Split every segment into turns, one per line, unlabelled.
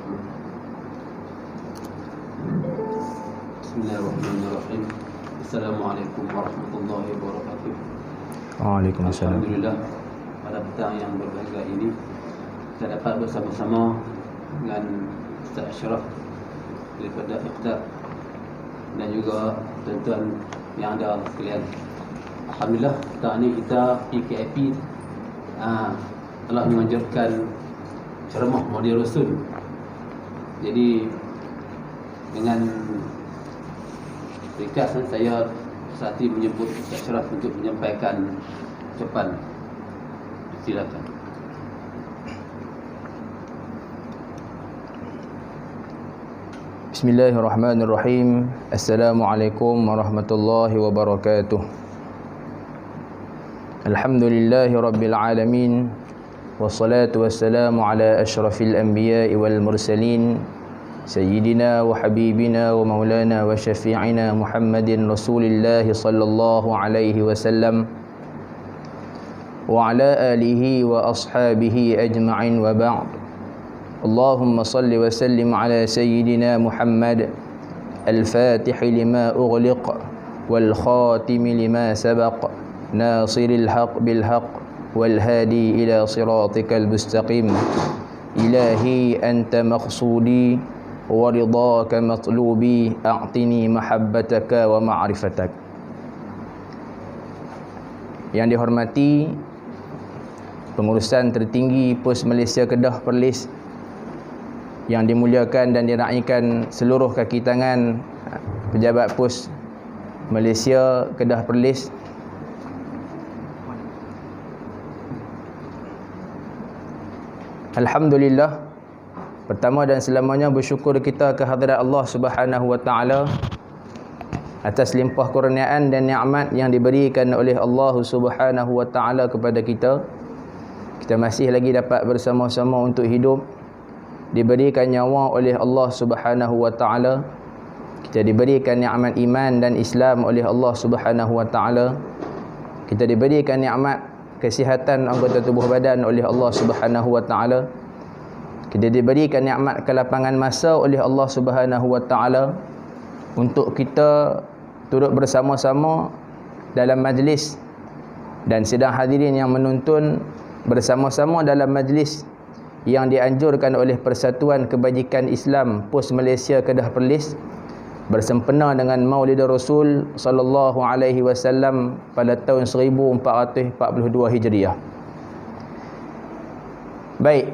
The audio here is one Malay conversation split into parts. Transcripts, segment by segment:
Bismillahirrahmanirrahim. Assalamualaikum warahmatullahi wabarakatuh.
Waalaikumsalam.
Alhamdulillah, pada petang yang berbahagia ini kita dapat bersama-sama dengan Ustaz Ashraf daripada Iqtar dan juga tuan-tuan yang ada sekalian. Alhamdulillah, petang ini kita PKIP telah menganjurkan ceramah Maulid Rasul. Jadi dengan ringkas saya saati menyebut Ustaz Ashraf untuk menyampaikan ucapan. Silakan.
Bismillahirrahmanirrahim. Assalamualaikum warahmatullahi wabarakatuh. Alhamdulillahi rabbil alamin. Wassalatu wassalamu ala ashrafil anbiya'i wal mursalin Sayyidina wa habibina wa maulana wa syafi'ina Muhammadin Rasulillahi sallallahu alaihi wasallam wa ala alihi wa ashabihi ajma'in wa ba'd. Allahumma salli wa sallim ala Sayyidina Muhammad al-Fatihi lima ughliq wal khatimi lima sabaq nasiril haq bil haq wal hadi ila siratikal mustaqim. Ilahi anta maqsudi wa ridaka matlubi a'tini mahabbataka wa ma'rifatak. Yang dihormati pengurusan tertinggi Pos Malaysia Kedah Perlis, yang dimuliakan dan diraihkan seluruh kaki tangan pejabat Pos Malaysia Kedah Perlis, alhamdulillah, pertama dan selamanya bersyukur kita kehadirat Allah Subhanahu wa taala atas limpah kurniaan dan nikmat yang diberikan oleh Allah Subhanahu wa taala kepada kita. Kita masih lagi dapat bersama-sama untuk hidup, diberikan nyawa oleh Allah Subhanahu wa taala. Kita diberikan nikmat iman dan Islam oleh Allah Subhanahu wa taala. Kita diberikan nikmat kesihatan anggota tubuh badan oleh Allah Subhanahu wa taala. Kita diberikan nikmat kelapangan masa oleh Allah Subhanahu wa taala untuk kita turut bersama-sama dalam majlis dan sidang hadirin yang menonton bersama-sama dalam majlis yang dianjurkan oleh Persatuan Kebajikan Islam Pos Malaysia Kedah Perlis bersempena dengan Maulid Rasul sallallahu alaihi wasallam pada tahun 1442 Hijriah. Baik,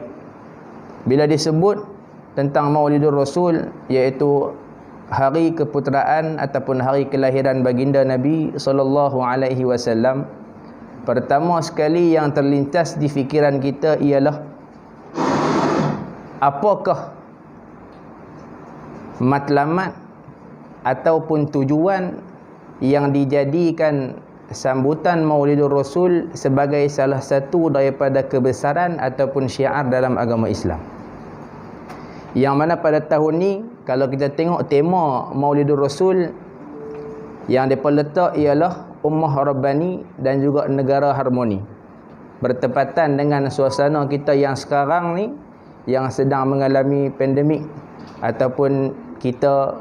bila disebut tentang Maulidur Rasul, iaitu hari keputeraan ataupun hari kelahiran baginda Nabi sallallahu alaihi wasallam, pertama sekali yang terlintas di fikiran kita ialah apakah matlamat ataupun tujuan yang dijadikan sambutan Maulidur Rasul sebagai salah satu daripada kebesaran ataupun syiar dalam agama Islam. Yang mana pada tahun ni kalau kita tengok tema Maulidur Rasul yang mereka letak ialah Ummah Rabbani dan juga Negara Harmoni. Bertepatan dengan suasana kita yang sekarang ni, yang sedang mengalami pandemik ataupun kita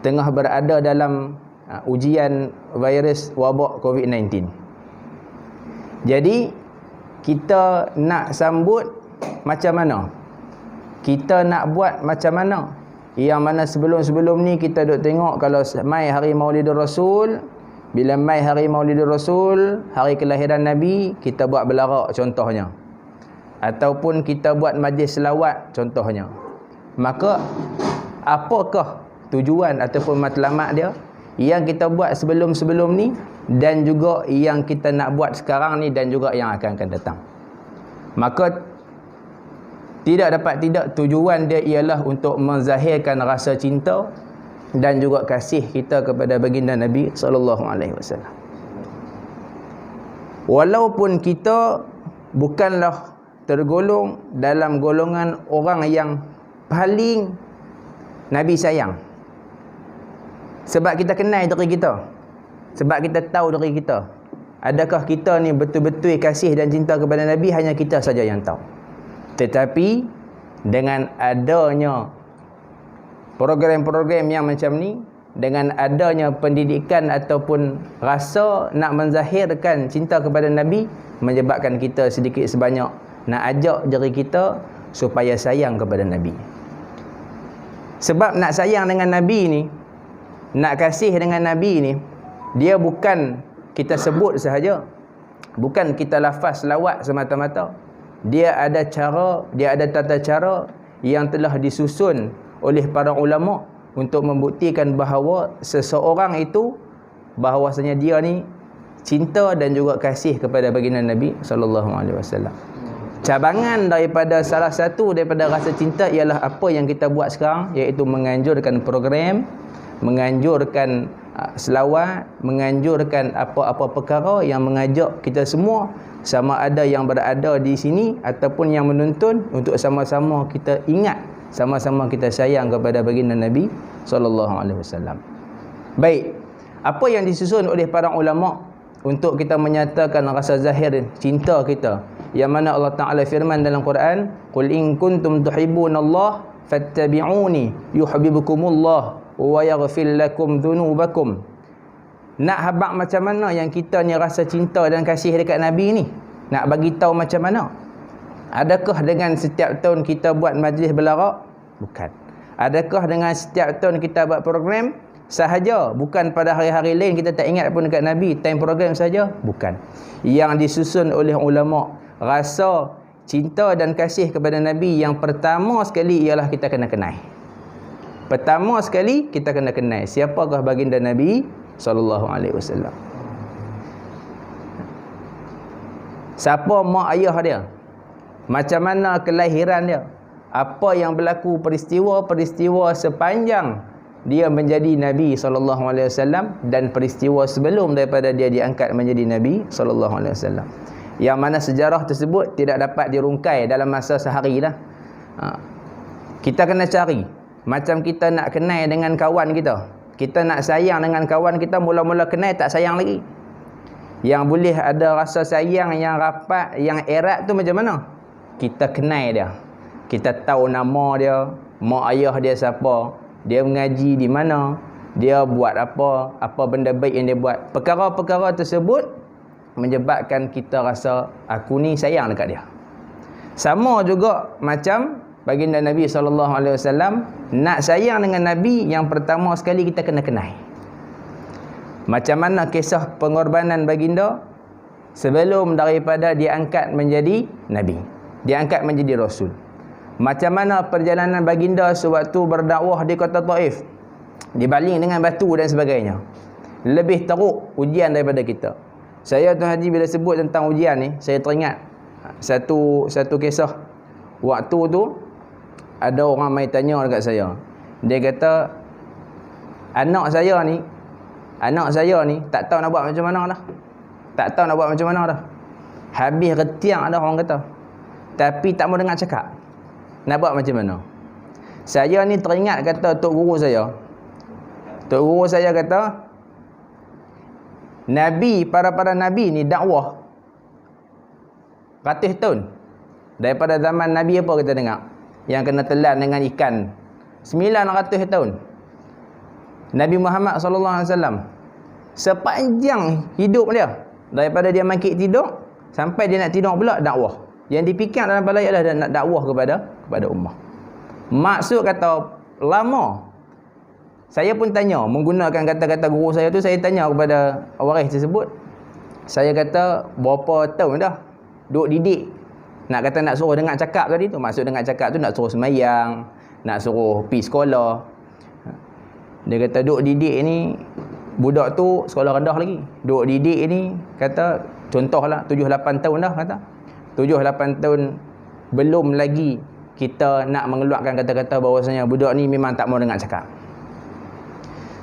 tengah berada dalam ujian virus wabak COVID-19. Jadi kita nak sambut macam mana? Kita nak buat macam mana? Yang mana sebelum-sebelum ni kita duk tengok kalau mai hari Maulidur Rasul, bila mai hari Maulidur Rasul, hari kelahiran Nabi, kita buat belarak contohnya. Ataupun kita buat majlis selawat contohnya. Maka apakah tujuan ataupun matlamat dia yang kita buat sebelum-sebelum ni dan juga yang kita nak buat sekarang ni dan juga yang akan datang? Maka tidak dapat tidak, tujuan dia ialah untuk menzahirkan rasa cinta dan juga kasih kita kepada baginda Nabi sallallahu alaihi wasallam. Walaupun kita bukanlah tergolong dalam golongan orang yang paling Nabi sayang, sebab kita kenal diri kita, sebab kita tahu diri kita. Adakah kita ni betul-betul kasih dan cinta kepada Nabi? Hanya kita saja yang tahu. Tetapi Dengan adanya program-program yang macam ni, dengan adanya pendidikan ataupun rasa nak menzahirkan cinta kepada Nabi, menyebabkan kita sedikit sebanyak nak ajak diri kita supaya sayang kepada Nabi. Sebab nak sayang dengan Nabi ni, nak kasih dengan Nabi ni, dia bukan kita sebut sahaja, bukan kita lafaz selawat semata-mata. Dia ada cara, dia ada tata cara yang telah disusun oleh para ulama untuk membuktikan bahawa seseorang itu, bahawasanya dia ni cinta dan juga kasih kepada baginda Nabi SAW. Cabangan daripada salah satu daripada rasa cinta ialah apa yang kita buat sekarang, iaitu menganjurkan program, menganjurkan selawat, menganjurkan apa-apa perkara yang mengajak kita semua, sama ada yang berada di sini ataupun yang menonton, untuk sama-sama kita ingat, sama-sama kita sayang kepada baginda Nabi SAW. Baik, apa yang disusun oleh para ulama untuk kita menyatakan rasa zahir cinta kita, yang mana Allah Ta'ala firman dalam Quran, qul in kuntum tuhibbunallaha fattabi'uni yuhibbukumullah wa yaghfir lakum dhunubakum. Nak habaq macam mana yang kita ni rasa cinta dan kasih dekat Nabi ni? Nak bagi tahu macam mana? Adakah dengan setiap tahun kita buat majlis belarak? Bukan. Adakah dengan setiap tahun kita buat program sahaja? Bukan pada hari-hari lain kita tak ingat pun dekat Nabi, time program saja? Bukan. Yang disusun oleh ulama, rasa cinta dan kasih kepada Nabi yang pertama sekali ialah kita kena kenal. Pertama sekali kita kena kenal siapakah baginda Nabi SAW. Siapa mak ayah dia, macam mana kelahiran dia, apa yang berlaku peristiwa-peristiwa sepanjang dia menjadi Nabi SAW, dan peristiwa sebelum daripada dia diangkat menjadi Nabi SAW, yang mana sejarah tersebut tidak dapat dirungkai dalam masa sehari dah. Kita kena cari. Macam kita nak kenal dengan kawan kita, kita nak sayang dengan kawan kita, mula-mula kenal tak sayang lagi. Yang boleh ada rasa sayang yang rapat, yang erat tu macam mana? Kita kenal dia, kita tahu nama dia, mak ayah dia siapa, dia mengaji di mana, dia buat apa benda baik yang dia buat. Perkara-perkara tersebut menyebabkan kita rasa aku ni sayang dekat dia. Sama juga macam baginda Nabi SAW, nak sayang dengan Nabi, yang pertama sekali kita kena kenal. Macam mana kisah pengorbanan baginda sebelum daripada diangkat menjadi Nabi, diangkat menjadi Rasul. Macam mana perjalanan baginda sewaktu berdakwah di kota Taif, dibaling dengan batu dan sebagainya. Lebih teruk ujian daripada kita. Saya Tuan Haji bila sebut tentang ujian ni, saya teringat satu kisah. Waktu tu ada orang mai tanya dekat saya. Dia kata, anak saya ni tak tahu nak buat macam mana dah. Tak tahu nak buat macam mana dah. Habis retiang dah orang kata. Tapi tak mau dengar cakap. Nak buat macam mana? Saya ni teringat kata tok guru saya. Tok guru saya kata, Nabi, para Nabi ni dakwah ratus tahun. Daripada zaman Nabi apa kita dengar? Yang kena telan dengan ikan 900 tahun. Nabi Muhammad SAW sepanjang hidup dia, daripada dia mangkit tidur sampai dia nak tidur pula, dakwah. Yang dipikir dalam kepala ialah dia nak dakwah kepada ummah. Maksud kata lama. Saya pun tanya, menggunakan kata-kata guru saya tu, saya tanya kepada waris tersebut. Saya kata, berapa tahun dah duk didik? Nak kata nak suruh dengar cakap tadi tu. Maksud dengar cakap tu nak suruh semayang, nak suruh pergi sekolah. Dia kata duk didik ni, budak tu sekolah rendah lagi. Duk didik ni, kata contohlah 7-8 tahun dah, kata 7-8 tahun belum lagi kita nak mengeluarkan kata-kata bahawasanya budak ni memang tak mau dengar cakap.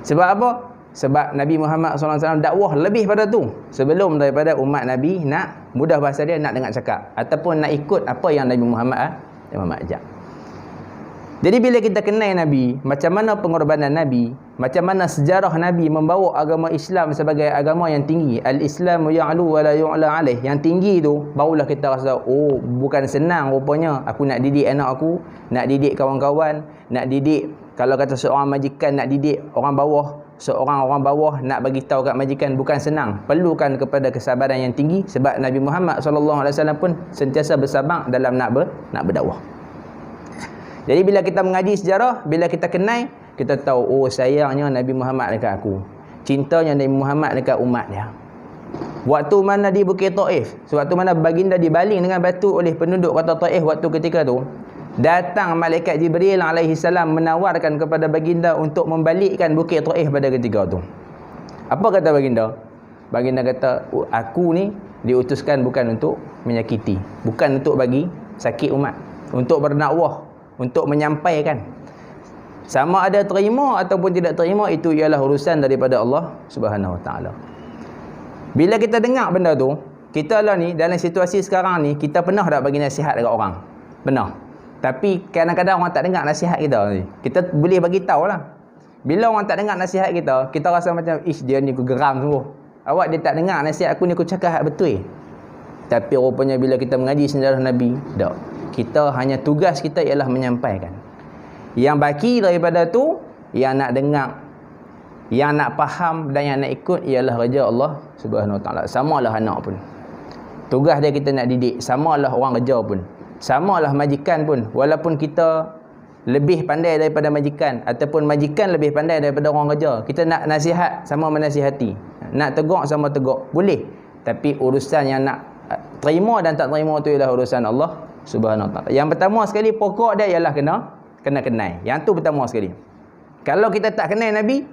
Sebab apa? Sebab Nabi Muhammad SAW dakwah lebih pada tu, sebelum daripada umat Nabi nak, mudah bahasa dia, nak dengar cakap ataupun nak ikut apa yang Nabi Muhammad ajak. Jadi bila kita kenal Nabi, macam mana pengorbanan Nabi, macam mana sejarah Nabi membawa agama Islam sebagai agama yang tinggi, al-Islamu ya'lu wa la yu'la alaih, yang tinggi tu, barulah kita rasa, oh bukan senang rupanya aku nak didik anak aku, nak didik kawan-kawan, nak didik, kalau kata seorang majikan nak didik orang bawah, seorang orang bawah nak bagi tahu kat majikan, bukan senang, perlukan kepada kesabaran yang tinggi. Sebab Nabi Muhammad SAW pun sentiasa bersabar dalam nak berdakwah. Jadi bila kita mengaji sejarah, bila kita kenal, kita tahu, oh sayangnya Nabi Muhammad dekat aku, cintanya Nabi Muhammad dekat umat dia. Waktu mana di Bukit Taif, sewaktu mana baginda dibaling dengan batu oleh penduduk kota Taif waktu ketika tu, datang malaikat Jibril alaihi salam menawarkan kepada baginda untuk membalikkan Bukit Taif pada ketika tu. Apa kata baginda? Baginda kata, aku ni diutuskan bukan untuk menyakiti, bukan untuk bagi sakit umat, untuk berdakwah, untuk menyampaikan. Sama ada terima ataupun tidak terima, itu ialah urusan daripada Allah Subhanahu Wa Taala. Bila kita dengar benda tu, kita lah ni dalam situasi sekarang ni, kita pernah tak bagi nasihat dekat orang? Pernah. Tapi kadang-kadang orang tak dengar nasihat kita ni. Kita boleh bagi tahu lah. Bila orang tak dengar nasihat kita, kita rasa macam, ish dia ni aku geram sungguh. Awak dia tak dengar nasihat aku ni, aku cakap betul. Tapi rupanya bila kita mengaji sejarah Nabi, tak. Kita hanya tugas kita ialah menyampaikan. Yang baki daripada tu, yang nak dengar, yang nak faham dan yang nak ikut ialah Raja Allah Subhanahu Wa Taala. Samalah anak pun, tugas dia kita nak didik. Samalah orang kerja pun, samalah majikan pun. Walaupun kita lebih pandai daripada majikan, ataupun majikan lebih pandai daripada orang kerja, kita nak nasihat sama menasihati, nak tegur sama tegur, boleh. Tapi urusan yang nak terima dan tak terima tu ialah urusan Allah Subhanahu Wa Taala. Yang pertama sekali, pokok dia ialah kena kenal. Yang tu pertama sekali. Kalau kita tak kenal Nabi,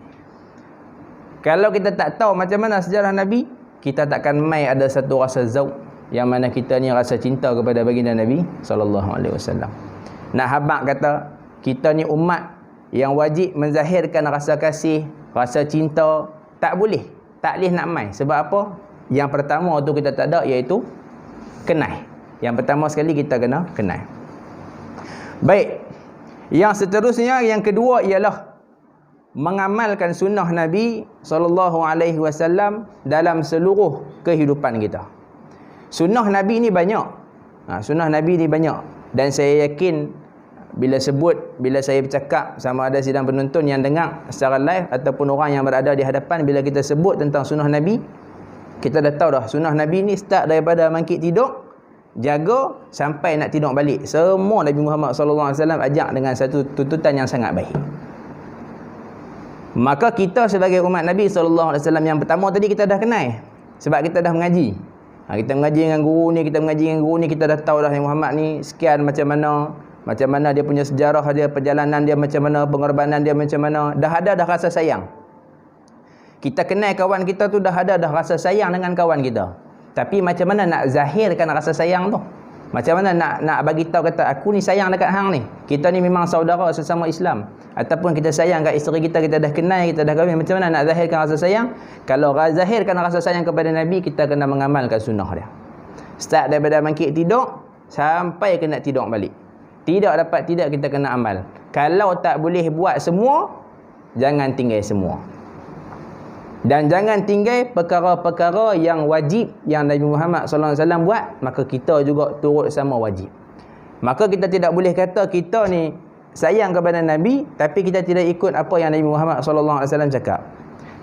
kalau kita tak tahu macam mana sejarah Nabi, kita takkan mai ada satu rasa zauq yang mana kita ni rasa cinta kepada baginda Nabi SAW. Nak habaq kata kita ni umat yang wajib menzahirkan rasa kasih, rasa cinta, tak boleh nak mai. Sebab apa? Yang pertama tu kita tak ada, iaitu kenal. Yang pertama sekali kita kena kenal. Baik. Yang seterusnya, yang kedua ialah mengamalkan sunnah Nabi SAW dalam seluruh kehidupan kita. Sunnah Nabi ni banyak. Sunnah Nabi ni banyak. Dan saya yakin bila saya bercakap, sama ada sidang penonton yang dengar secara live ataupun orang yang berada di hadapan, bila kita sebut tentang sunnah Nabi, kita dah tahu dah sunnah Nabi ni start daripada bangkit tidur, jaga sampai nak tidur balik. Semua Nabi Muhammad SAW ajak dengan satu tuntutan yang sangat baik. Maka kita sebagai umat Nabi SAW, yang pertama tadi kita dah kenal, sebab kita dah mengaji. Kita mengaji dengan guru ni, kita dah tahu dah yang Muhammad ni sekian macam mana dia punya sejarah dia, perjalanan dia macam mana, pengorbanan dia macam mana. Dah ada rasa sayang. Kita kenal kawan kita tu, dah ada rasa sayang dengan kawan kita. Tapi macam mana nak zahirkan rasa sayang tu? Macam mana nak bagi tahu kata aku ni sayang dekat hang ni. Kita ni memang saudara sesama Islam. Ataupun kita sayang kat isteri kita dah kenal, kita dah kahwin. Macam mana nak zahirkan rasa sayang? Kalau zahirkan rasa sayang kepada Nabi, kita kena mengamalkan sunnah dia. Start daripada bangkit tidur sampai kena tidur balik. Tidak kita kena amal. Kalau tak boleh buat semua, jangan tinggal semua. Dan jangan tinggal perkara-perkara yang wajib yang Nabi Muhammad SAW buat, maka kita juga turut sama wajib. Maka kita tidak boleh kata kita ni sayang kepada Nabi, tapi kita tidak ikut apa yang Nabi Muhammad SAW cakap.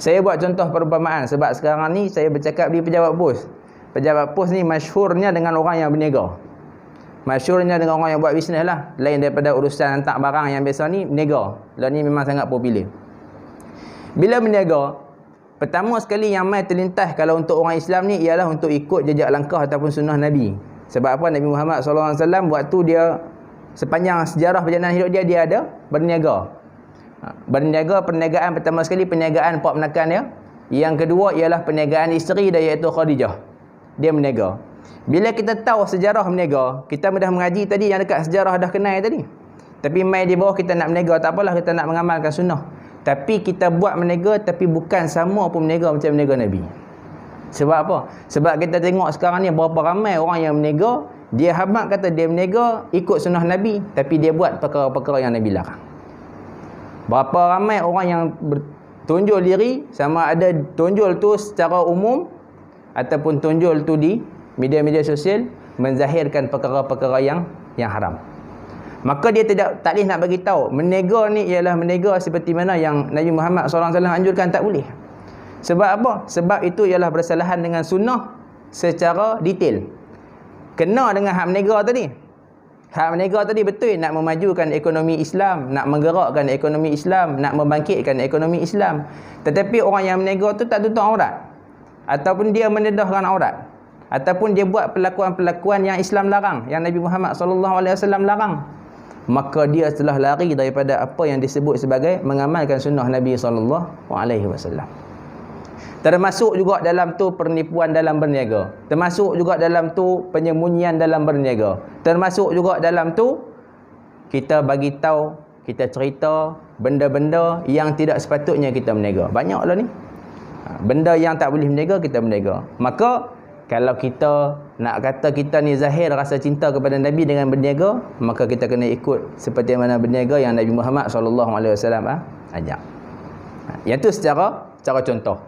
Saya buat contoh perumpamaan, sebab sekarang ni saya bercakap di pejabat pos. Pejabat pos ni masyhurnya dengan orang yang berniaga. Masyhurnya dengan orang yang buat bisnes lah. Lain daripada urusan hantar barang yang biasa ni, berniaga. Lah ni memang sangat popular. Bila berniaga, pertama sekali yang mai terlintas kalau untuk orang Islam ni ialah untuk ikut jejak langkah ataupun sunnah Nabi. Sebab apa? Nabi Muhammad SAW waktu dia, sepanjang sejarah perjalanan hidup dia ada berniaga. Berniaga, perniagaan pertama sekali perniagaan pak menakan dia. Yang kedua ialah perniagaan isteri dia, iaitu Khadijah. Dia berniaga. Bila kita tahu sejarah berniaga, kita dah mengaji tadi yang dekat sejarah dah kenal tadi. Tapi mai di bawah kita nak berniaga, tak apalah, kita nak mengamalkan sunnah. Tapi kita buat berniaga, tapi bukan sama pun berniaga macam berniaga Nabi. Sebab apa? Sebab kita tengok sekarang ni berapa ramai orang yang berniaga Dia hamak kata dia berniaga ikut sunnah Nabi, tapi dia buat perkara-perkara yang Nabi larang. Berapa ramai orang yang tunjul diri, sama ada tunjul tu secara umum ataupun tunjul tu di media-media sosial, menzahirkan perkara-perkara yang haram. Maka dia tak boleh nak bagi tahu menega ni ialah menega seperti mana yang Nabi Muhammad SAW anjurkan, tak boleh. Sebab apa? Sebab itu ialah bersalahan dengan sunnah secara detail. Kena dengan hak menega tadi. Hak menega tadi betul nak memajukan ekonomi Islam, nak menggerakkan ekonomi Islam, nak membangkitkan ekonomi Islam. Tetapi orang yang menega tu tak tutup aurat, ataupun dia mendedahkan aurat, ataupun dia buat perlakuan-perlakuan yang Islam larang, yang Nabi Muhammad SAW larang, maka dia telah lari daripada apa yang disebut sebagai mengamalkan sunnah Nabi SAW. Termasuk juga dalam tu penipuan dalam berniaga, termasuk juga dalam tu penyembunyian dalam berniaga, termasuk juga dalam tu kita bagi tahu, kita cerita benda-benda yang tidak sepatutnya kita berniaga. Banyaklah ni benda yang tak boleh berniaga, kita berniaga. Maka kalau kita nak kata kita ni zahir rasa cinta kepada Nabi dengan berniaga, maka kita kena ikut seperti mana berniaga yang Nabi Muhammad SAW ajak. Yang tu secara contoh.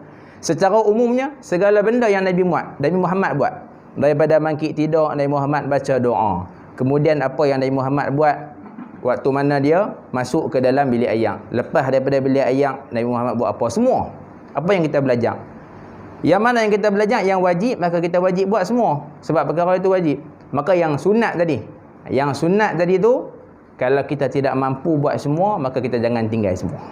Secara umumnya, segala benda yang Nabi Muhammad buat, daripada bangkit tidur, Nabi Muhammad baca doa. Kemudian apa yang Nabi Muhammad buat waktu mana dia masuk ke dalam bilik ayak, lepas daripada bilik ayak, Nabi Muhammad buat apa, semua. Apa yang kita belajar, yang mana yang kita belajar yang wajib, maka kita wajib buat semua, sebab perkara itu wajib. Maka yang sunat tadi tu, kalau kita tidak mampu buat semua, maka kita jangan tinggal semua.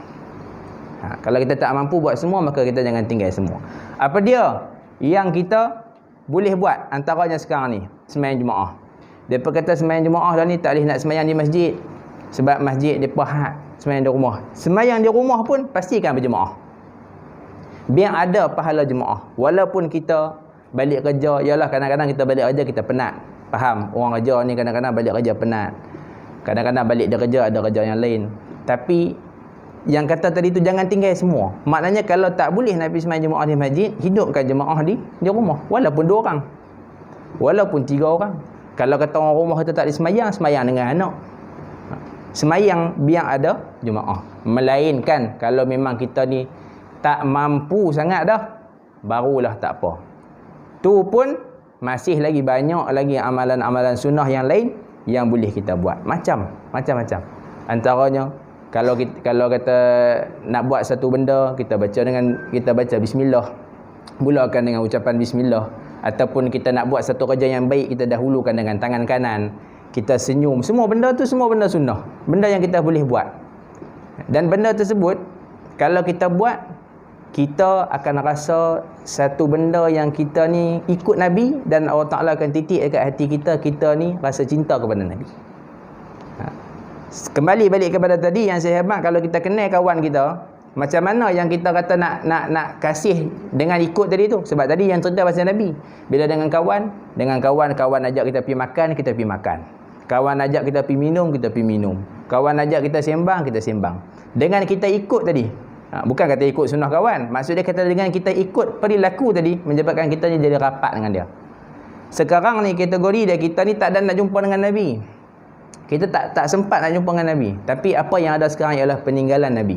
Kalau kita tak mampu buat semua, maka kita jangan tinggal semua. Apa dia yang kita boleh buat? Antaranya sekarang ni, sembahyang Jumaat. Depa kata sembahyang Jumaat dah ni tak boleh nak sembahyang di masjid, sebab masjid depa had sembahyang di rumah. Sembahyang di rumah pun pastikan berjemaah, biar ada pahala jemaah. Walaupun kita balik kerja, yalah kadang-kadang kita balik kerja kita penat. Faham, orang kerja ni kadang-kadang balik kerja penat, kadang-kadang balik dia kerja ada kerja yang lain. Tapi yang kata tadi tu jangan tinggal semua. Maknanya kalau tak boleh nak pergi sembahyang jemaah di masjid, hidupkan jemaah di rumah. Walaupun 2 orang, walaupun 3 orang. Kalau kata orang rumah kita tak disembahyang, sembahyang dengan anak. Sembahyang biar ada jemaah. Melainkan kalau memang kita ni tak mampu sangat dah, barulah tak apa. Tu pun masih lagi banyak lagi amalan-amalan sunnah yang lain yang boleh kita buat. Macam-macam. Antaranya kalau kata nak buat satu benda, kita baca bismillah, mulakan dengan ucapan bismillah. Ataupun kita nak buat satu kerja yang baik, kita dahulukan dengan tangan kanan, kita senyum. Semua benda tu semua benda sunnah, benda yang kita boleh buat. Dan benda tersebut kalau kita buat, kita akan rasa satu benda yang kita ni ikut Nabi, dan Allah Ta'ala akan titik dekat hati kita ni rasa cinta kepada Nabi. Kembali balik kepada tadi yang saya hebat, kalau kita kenal kawan kita, macam mana yang kita kata nak kasih dengan ikut tadi tu. Sebab tadi yang cerita pasal Nabi, bila dengan kawan ajak kita pergi makan, kita pergi makan. Kawan ajak kita pergi minum, kita pergi minum. Kawan ajak kita sembang, kita sembang. Dengan kita ikut tadi, bukan kata ikut sunnah kawan, maksud dia kata dengan kita ikut perilaku tadi, menyebabkan kita ni jadi rapat dengan dia. Sekarang ni kategori dia, kita ni tak ada nak jumpa dengan Nabi, kita tak sempat nak jumpa dengan Nabi. Tapi apa yang ada sekarang ialah peninggalan Nabi.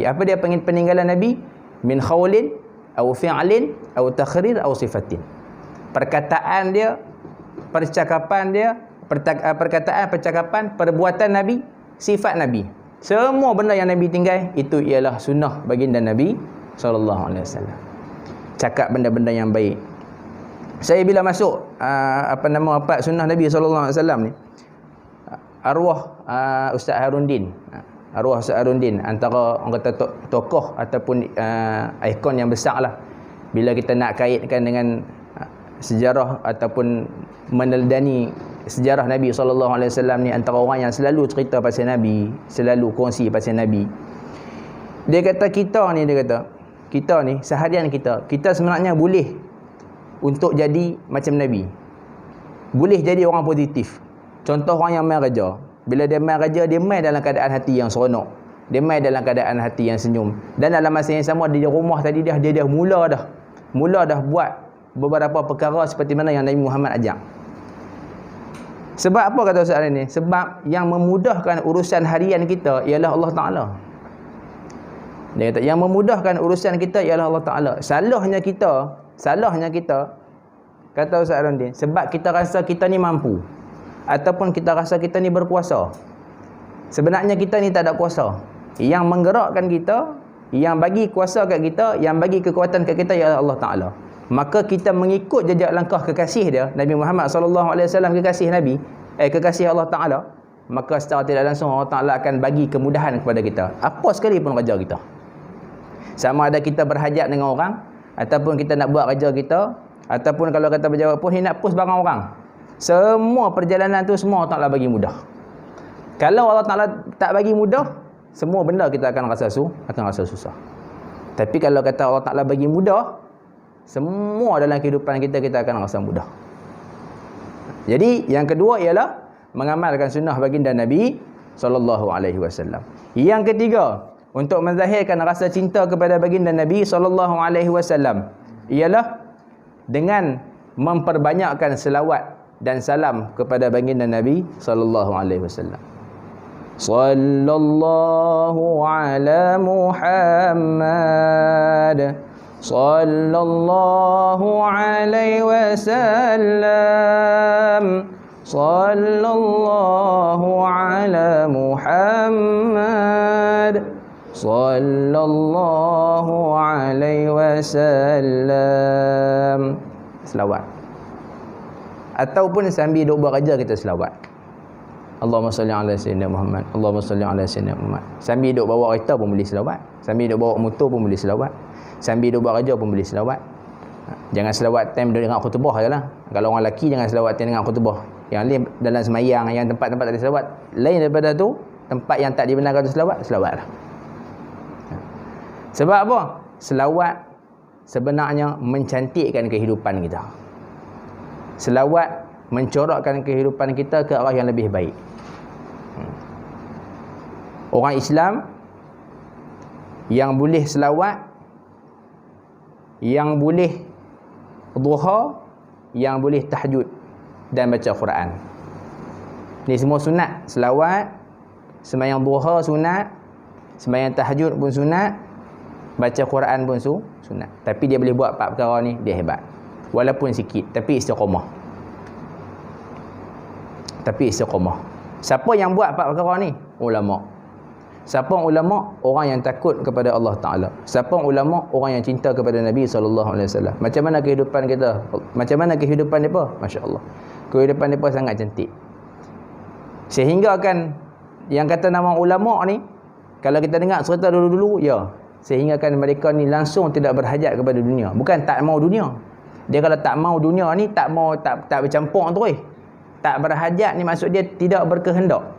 Apa dia panggil peninggalan Nabi? Min khawlin au fi'lin au takhrir au sifatin. Perkataan dia, percakapan dia, percakapan, perbuatan Nabi, sifat Nabi. Semua benda yang Nabi tinggal, itu ialah sunnah baginda Nabi SAW. Cakap benda-benda yang baik. Saya bila masuk apa sunnah Nabi SAW ni, arwah Ustaz Haruddin, antara orang kata tokoh ataupun ikon yang besar lah. Bila kita nak kaitkan dengan sejarah ataupun meneladani sejarah Nabi SAW ni, antara orang yang selalu cerita pasal Nabi, selalu kongsi pasal Nabi. Dia kata kita ni seharian kita sebenarnya boleh untuk jadi macam Nabi, boleh jadi orang positif. Contoh orang yang main raja, bila dia main raja, dia main dalam keadaan hati yang seronok, dia main dalam keadaan hati yang senyum. Dan dalam masa yang sama, di rumah tadi dia mula dah buat beberapa perkara seperti mana yang Nabi Muhammad ajak. Sebab apa kata Ustaz ni? Sebab yang memudahkan urusan harian kita ialah Allah Ta'ala. Dia kata yang memudahkan urusan kita ialah Allah Ta'ala. Salahnya kita kata Ustaz Randin, sebab kita rasa kita ni mampu ataupun kita rasa kita ni berkuasa. Sebenarnya kita ni tak ada kuasa. Yang menggerakkan kita, yang bagi kuasa kat kita, yang bagi kekuatan kat kita ialah Allah Ta'ala. Maka kita mengikut jejak langkah kekasih dia, Nabi Muhammad SAW, kekasih Nabi, kekasih Allah Ta'ala. Maka secara tidak langsung Allah Ta'ala akan bagi kemudahan kepada kita, apa sekali pun kerja kita. Sama ada kita berhajat dengan orang, ataupun kita nak buat kerja kita, ataupun kalau kata pejabat pun nak push barang orang. Semua perjalanan tu semua Allah Ta'ala bagi mudah. Kalau Allah Ta'ala tak bagi mudah, semua benda kita akan rasa susah. Tapi kalau kata Allah Ta'ala bagi mudah, semua dalam kehidupan kita akan rasa mudah. Jadi yang kedua ialah mengamalkan sunnah baginda Nabi SAW. Yang ketiga, untuk menzahirkan rasa cinta kepada baginda Nabi SAW ialah dengan memperbanyakkan selawat dan salam kepada baginda Nabi SAW. Sallallahu ala Muhammad, sallallahu alaihi wasallam, sallallahu ala Muhammad, sallallahu alaihi wasallam. Selawat. Ataupun sambil duk buat kerja kita selawat. Allahumma salli ala sayyidina Muhammad, Allahumma salli ala sayyidina Muhammad. Sambil duk bawa kereta pun boleh selawat. Sambil duk bawa motor pun boleh selawat. Sambil duk buat kerja pun boleh selawat. Jangan selawat time dengar khutbah jelah. Kalau orang lelaki jangan selawat time dengar khutbah. Yang lain dalam semayang, yang tempat-tempat tak ada selawat. Lain daripada tu, tempat yang tak dibenarkan untuk selawatlah. Sebab apa? Selawat sebenarnya mencantikkan kehidupan kita. Selawat mencorakkan kehidupan kita ke arah yang lebih baik. Orang Islam yang boleh selawat, yang boleh duha, yang boleh tahajud dan baca Quran. Ni semua sunat. Selawat, sembahyang duha sunat, sembahyang tahajud pun sunat, baca Quran pun sunat. Tapi dia boleh buat 4 perkara ni, dia hebat. Walaupun sikit, tapi istiqamah. Siapa yang buat 4 perkara ni? Ulama. Siapa ulama? Orang yang takut kepada Allah Ta'ala. Siapa ulama? Orang yang cinta kepada Nabi SAW. Macam mana kehidupan kita? Macam mana kehidupan mereka? Masya Allah, kehidupan mereka sangat cantik. Sehingga kan yang kata nama ulama ni, kalau kita dengar cerita dulu-dulu, ya, sehingga kan mereka ni langsung tidak berhajat kepada dunia. Bukan tak mau dunia. Dia kalau tak mau dunia ni, tak mau, tak bercampur terus. Tak berhajat ni maksud dia tidak berkehendak.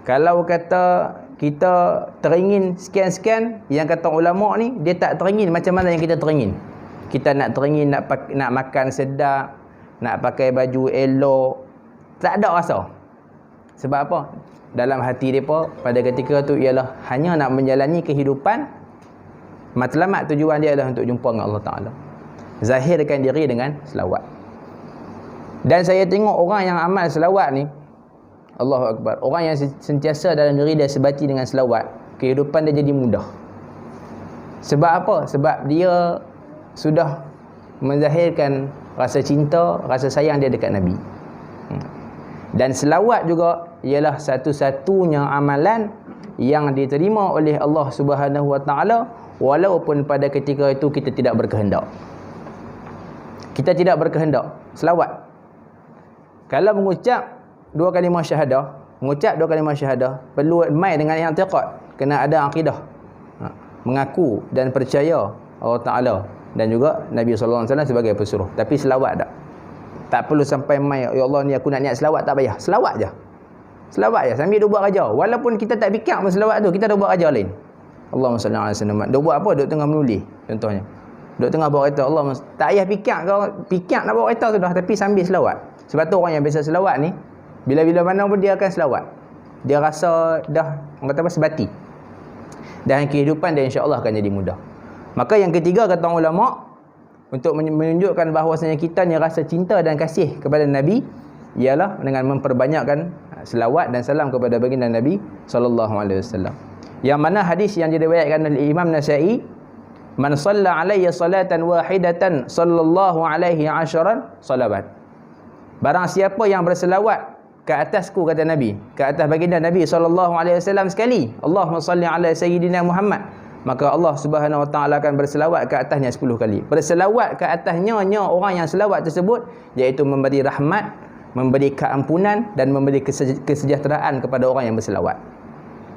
Kalau kata kita teringin sekian-sekian, yang kata ulama ni, dia tak teringin macam mana yang kita teringin. Kita nak teringin nak makan sedap, nak pakai baju elok, tak ada rasa. Sebab apa? Dalam hati mereka pada ketika tu ialah hanya nak menjalani kehidupan. Matlamat tujuan dia adalah untuk jumpa dengan Allah Ta'ala. Zahirkan diri dengan selawat. Dan saya tengok orang yang amal selawat ni, Allahu Akbar, orang yang sentiasa dalam diri dia sebati dengan selawat, kehidupan dia jadi mudah. Sebab apa? Sebab dia sudah menzahirkan rasa cinta, rasa sayang dia dekat Nabi. Dan selawat juga ialah satu-satunya amalan yang diterima oleh Allah Subhanahu Wa Taala, walaupun pada ketika itu kita tidak berkehendak. Kita tidak berkehendak. Selawat, kalau mengucap 2 kalimah syahadah, perlu mai dengan i'tiqad, kena ada akidah, mengaku dan percaya Allah Ta'ala dan juga Nabi SAW sebagai pesuruh. Tapi selawat tak perlu sampai mai, ya Allah ni aku nak niat selawat, tak payah. Selawat je sambil duk buat kerja. Walaupun kita tak fikir pun selawat tu, kita dah buat kerja lain. Allahumma salli ala sayyidina. Duk buat apa? Duk tengah menulis contohnya. Duk tengah bawa kereta, Allah tak payah fikir nak bawa kereta sudah, tapi sambil selawat. Sebab tu orang yang biasa selawat ni, bila-bila mana pun dia akan selawat. Dia rasa dah, orang kata apa, sebati. Dan kehidupan dia insya-Allah akan jadi mudah. Maka yang ketiga kata ulama, untuk menunjukkan bahawasanya kita ni rasa cinta dan kasih kepada Nabi, ialah dengan memperbanyakkan selawat dan salam kepada baginda Nabi SAW. Yang mana hadis yang diriwayatkan oleh Imam Nasa'i, man shalla alayya salatan wahidatan sallallahu alaihi asharan salawat. Barang siapa yang berselawat ke atasku, kata Nabi, ke atas baginda Nabi SAW sekali, Allahumma salli ala sayyidina Muhammad, maka Allah Subhanahu wa taala akan berselawat ke atasnya 10 kali. Berselawat ke atasnya orang yang selawat tersebut, iaitu memberi rahmat, memberi keampunan dan memberi kesejahteraan kepada orang yang berselawat.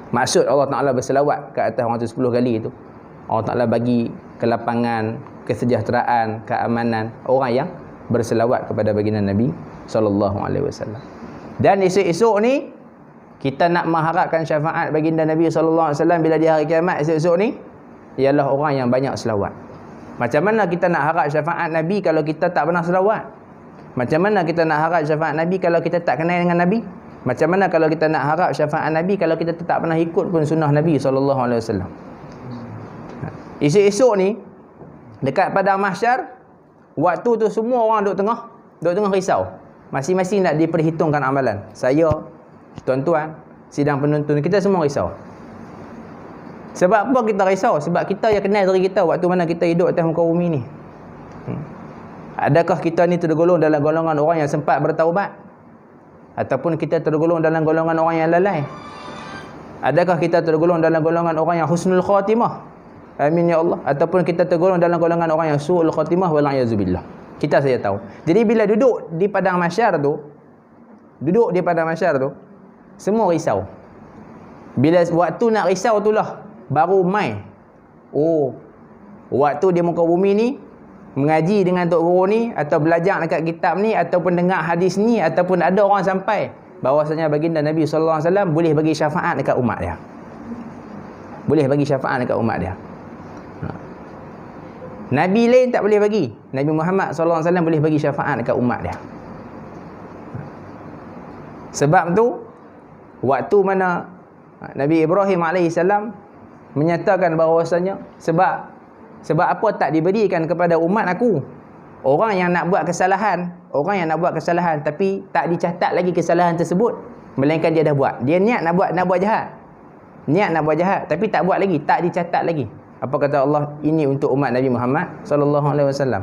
Maksud Allah Taala berselawat ke atas orang tu 10 kali itu, Allah Taala bagi kelapangan, kesejahteraan, keamanan orang yang berselawat kepada baginda Nabi SAW. Dan esok-esok ni kita nak mengharapkan syafaat baginda Nabi SAW bila di hari kiamat esok-esok ni, ialah orang yang banyak selawat. Macam mana kita nak harap syafaat Nabi kalau kita tak pernah selawat? Macam mana kita nak harap syafaat Nabi kalau kita tak kenal dengan Nabi? Macam mana kalau kita nak harap syafaat Nabi kalau kita tak pernah ikut pun sunnah Nabi SAW? Esok-esok ni dekat padang mahsyar, waktu tu semua orang duduk tengah risau. Masing-masing nak diperhitungkan amalan. Saya, tuan-tuan, sidang penuntun, kita semua risau. Sebab apa kita risau? Sebab kita yang kenal diri kita waktu mana kita hidup atas muka bumi ni. Adakah kita ni tergolong dalam golongan orang yang sempat bertaubat? Ataupun kita tergolong dalam golongan orang yang lalai? Adakah kita tergolong dalam golongan orang yang husnul khatimah? Amin ya Allah. Ataupun kita tergolong dalam golongan orang yang su'ul khatimah wal'ayazubillah. Kita saja tahu. Jadi bila duduk di padang mahsyar tu, semua risau. Bila waktu nak risau itulah baru mai. Oh, waktu di muka bumi ni mengaji dengan Tok Guru ni, atau belajar dekat kitab ni, ataupun dengar hadis ni, ataupun ada orang sampai bahawasanya baginda Nabi SAW boleh bagi syafaat dekat umat dia. Boleh bagi syafaat dekat umat dia. Nabi lain tak boleh bagi. Nabi Muhammad SAW boleh bagi syafaat dekat umat dia. Sebab tu waktu mana Nabi Ibrahim AS menyatakan bahawasanya sebab apa tak diberikan kepada umat aku orang yang nak buat kesalahan, tapi tak dicatat lagi kesalahan tersebut, melainkan dia dah buat. Dia niat nak buat jahat. Niat nak buat jahat tapi tak buat lagi, tak dicatat lagi. Apa kata Allah? Ini untuk umat Nabi Muhammad SAW.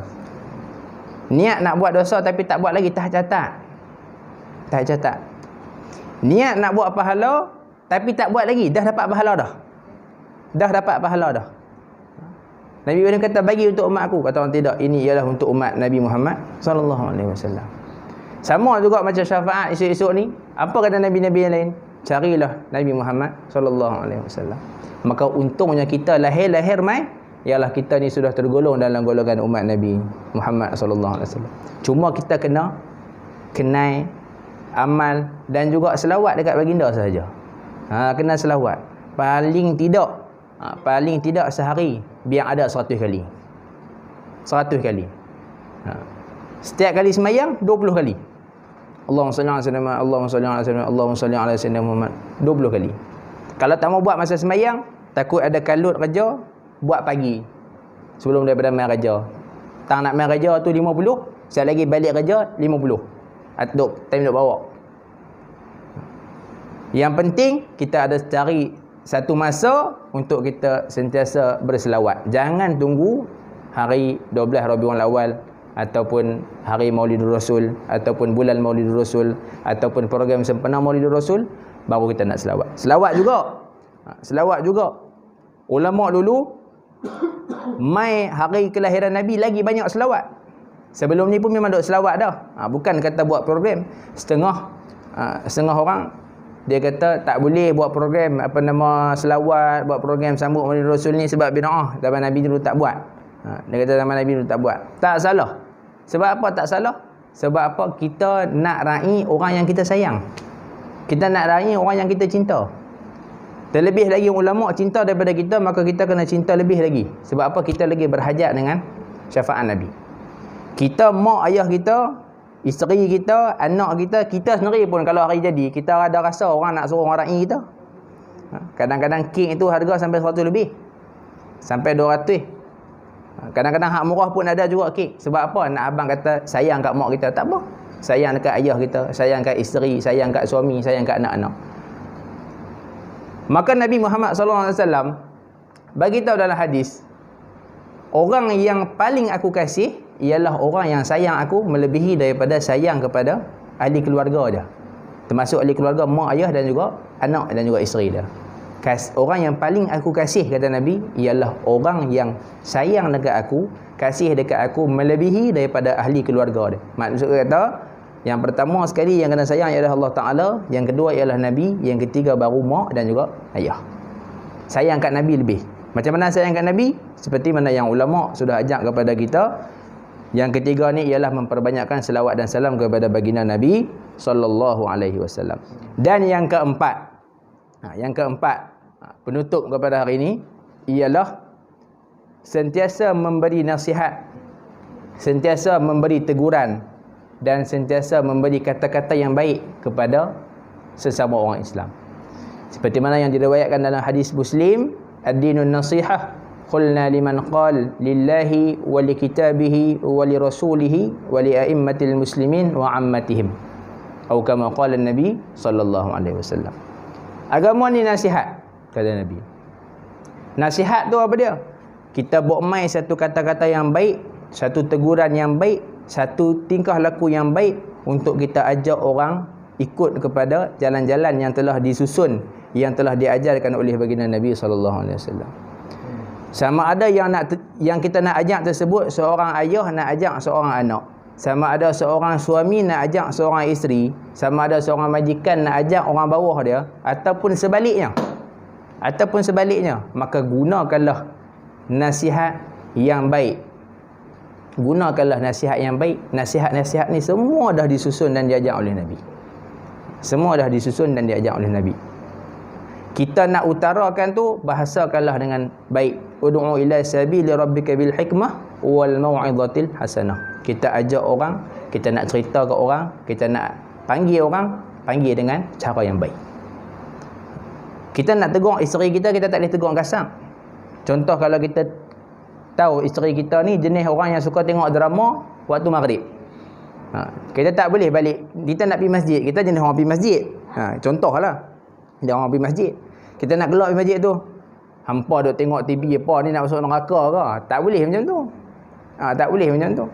Niat nak buat dosa tapi tak buat lagi, tak catat. Niat nak buat pahala tapi tak buat lagi, dah dapat pahala dah. Nabi Ibrahim kata bagi untuk umat aku. Kata orang tidak, ini ialah untuk umat Nabi Muhammad SAW. Sama juga macam syafaat esok-esok ni. Apa kata Nabi-Nabi yang lain? Carilah Nabi Muhammad SAW. Maka untungnya kita lahir mai, ialah kita ni sudah tergolong dalam golongan umat Nabi Muhammad SAW. Cuma kita kena kenal, amal dan juga selawat dekat baginda sahaja. Kena selawat. Paling tidak sehari biar ada 100 kali. 100 kali. Setiap kali semayang 20 kali. Allahumma salli ala sayyidina, Allahumma salli ala sayyidina, Allahumma salli ala sayyidina Muhammad. 20 kali. Kalau tak mau buat masa semayang, takut ada kalut kerja, buat pagi sebelum daripada main kerja. Tang nak main kerja tu 50, sekali lagi balik kerja 50. Time duk bawa. Yang penting kita ada cari satu masa untuk kita sentiasa berselawat. Jangan tunggu hari 12 Rabiul Awal, ataupun hari Maulidur Rasul, ataupun bulan Maulidur Rasul, ataupun program sempena Maulidur Rasul baru kita nak selawat. Selawat juga. Ulama dulu mai hari kelahiran Nabi lagi banyak selawat. Sebelum ni pun memang duk selawat dah. Bukan kata buat program. Setengah orang dia kata tak boleh buat program selawat, buat program sambut Maulid Rasul ni sebab bid'ah. Zaman Nabi dulu tak buat. Dia kata zaman Nabi dulu tak buat. Tak salah. Sebab apa tak salah? Sebab apa? Kita nak raih orang yang kita sayang. Kita nak raih orang yang kita cinta. Terlebih lagi ulama cinta daripada kita, maka kita kena cinta lebih lagi. Sebab apa? Kita lagi berhajat dengan syafaat Nabi. Kita, mak ayah kita, isteri kita, anak kita, kita sendiri pun kalau hari jadi, kita ada rasa orang nak suruh orang raih kita. Kadang-kadang kek itu harga sampai 100 lebih. Sampai 200. Kadang-kadang hak murah pun ada juga kek. Sebab apa? Nak abang kata sayang kat mak kita. Tak apa. sayang dekat ayah kita, sayang kat isteri, sayang kat suami, sayang kat anak-anak. Maka Nabi Muhammad SAW bagi tahu dalam hadis, orang yang paling aku kasih ialah orang yang sayang aku melebihi daripada sayang kepada ahli keluarga dia. Termasuk ahli keluarga, mak, ayah dan juga anak dan juga isteri dia. Orang yang paling aku kasih, kata Nabi, ialah orang yang sayang dekat aku, kasih dekat aku melebihi daripada ahli keluarga dia. Maksud kata, yang pertama sekali yang kena sayang ialah Allah Ta'ala, yang kedua ialah Nabi, yang ketiga baru mak dan juga ayah. Sayang kat Nabi lebih. Macam mana sayang kat Nabi? Seperti mana yang ulama sudah ajak kepada kita. Yang ketiga ni ialah memperbanyakkan selawat dan salam kepada baginda Nabi sallallahu alaihi wasallam. Dan yang keempat, penutup kepada hari ini ialah sentiasa memberi nasihat, sentiasa memberi teguran dan sentiasa memberi kata-kata yang baik kepada sesama orang Islam. Seperti mana yang diriwayatkan dalam hadis Muslim, ad-dinun nasihah, qulna liman qala lillahi wa li kitabihi wa li rasulihi wa li a'immatil muslimin wa ammatihim, atau kama qala Nabi sallallahu alaihi wasallam. Agama ni nasihat, kata Nabi. Nasihat tu apa dia? Kita buat mai satu kata-kata yang baik, satu teguran yang baik, satu tingkah laku yang baik untuk kita ajak orang ikut kepada jalan-jalan yang telah disusun, yang telah diajarkan oleh baginda Nabi sallallahu alaihi wasallam. Sama ada yang kita nak ajak tersebut seorang ayah nak ajak seorang anak, sama ada seorang suami nak ajak seorang isteri, sama ada seorang majikan nak ajak orang bawah dia, ataupun sebaliknya, maka gunakanlah nasihat yang baik. Gunakanlah nasihat yang baik. Nasihat-nasihat ni semua dah disusun dan diajak oleh Nabi. Semua dah disusun dan diajak oleh Nabi. Kita nak utarakan tu, bahasakanlah dengan baik. Ud'u ila sabili rabbika bil hikmah wal mau'izatil hasanah. Kita ajak orang, kita nak cerita ke orang, kita nak panggil orang, panggil dengan cara yang baik. Kita nak tegur isteri kita, kita tak boleh tegur kasar. Contoh, kalau kita tahu isteri kita ni jenis orang yang suka tengok drama waktu maghrib, kita tak boleh balik. Kita nak pergi masjid, kita jenis orang pergi masjid. Contohlah, dia orang pergi masjid, kita nak keluar pergi masjid tu, hampa duk tengok TV apa ni, nak masuk neraka ke? Tak boleh macam tu. Tak boleh macam tu.